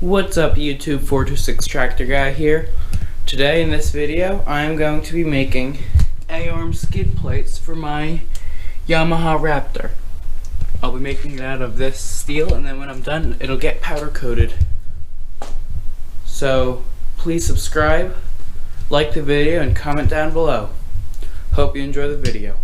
What's up YouTube, 426 Tractor Guy here. Today in this video I am going to be making A-arm skid plates for my Yamaha Raptor. I'll be making it out of this steel, and then when I'm done it'll get powder coated. So please subscribe, like the video, and comment down below. Hope you enjoy the video.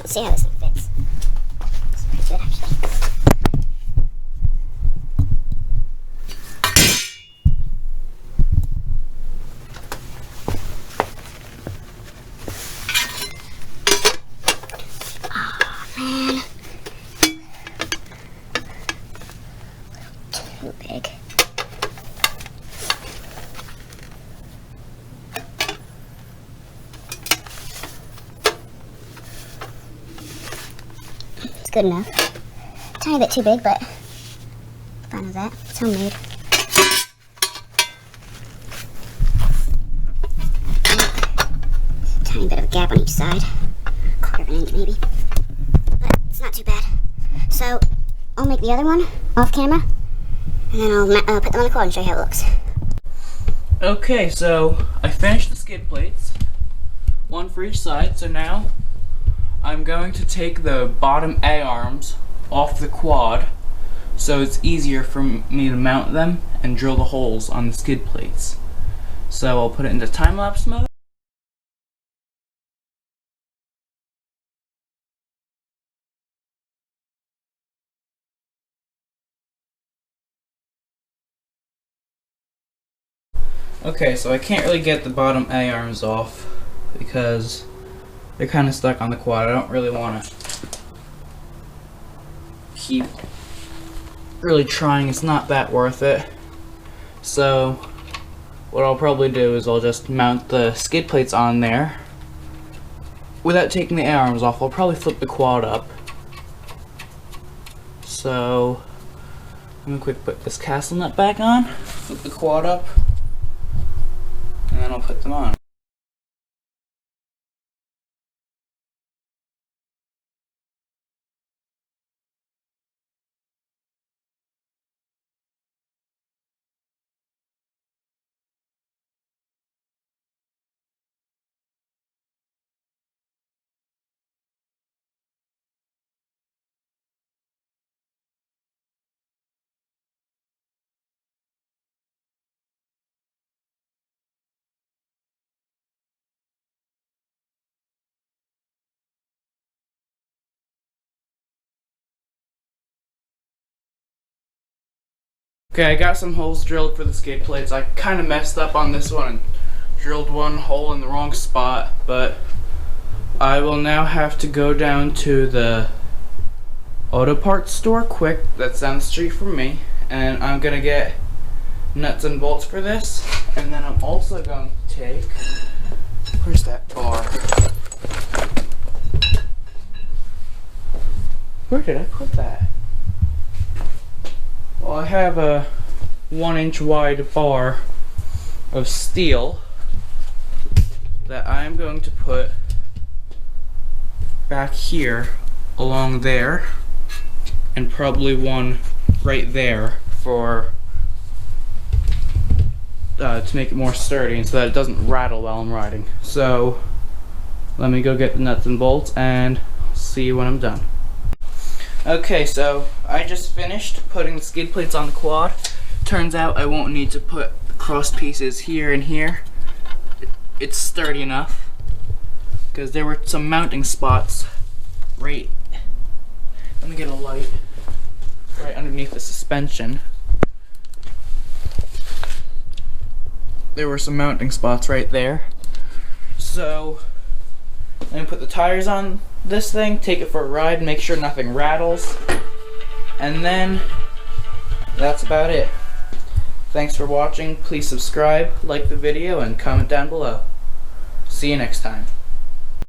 See how this thing fits. It's pretty good, actually. Oh, man. Too big. Good enough. Tiny bit too big, but fine with that. It's homemade. Tiny bit of a gap on each side. Quarter of an inch maybe. But it's not too bad. So I'll make the other one off camera, and then I'll put them on the quad and show you how it looks. Okay, so I finished the skid plates, one for each side. So now I'm going to take the bottom A-arms off the quad so it's easier for me to mount them and drill the holes on the skid plates. So I'll put it into time-lapse mode. Okay, so I can't really get the bottom A-arms off because they're kind of stuck on the quad. I don't really want to keep really trying. It's not that worth it. So what I'll probably do is I'll just mount the skid plates on there without taking the A-arms off. I'll probably flip the quad up. So let me quick put this castle nut back on, flip the quad up, and then I'll put them on. Okay, I got some holes drilled for the skid plates. I kind of messed up on this one and drilled one hole in the wrong spot, but I will now have to go down to the auto parts store quick that's down the street from me, and I'm gonna get nuts and bolts for this, and then I'm also going to take, where's that bar? Where did I put that? Well, I have a 1-inch wide bar of steel that I'm going to put back here along there, and probably one right there for to make it more sturdy and so that it doesn't rattle while I'm riding. So let me go get the nuts and bolts and see you when I'm done. Okay, so I just finished putting the skid plates on the quad. Turns out I won't need to put the cross pieces here and here. It's sturdy enough because there were some mounting spots right, let me get a light, right underneath the suspension. There were some mounting spots right there. So let me put the tires on this thing, take it for a ride, make sure nothing rattles, and then that's about it. Thanks for watching. Please subscribe, like the video, and comment down below. See you next time.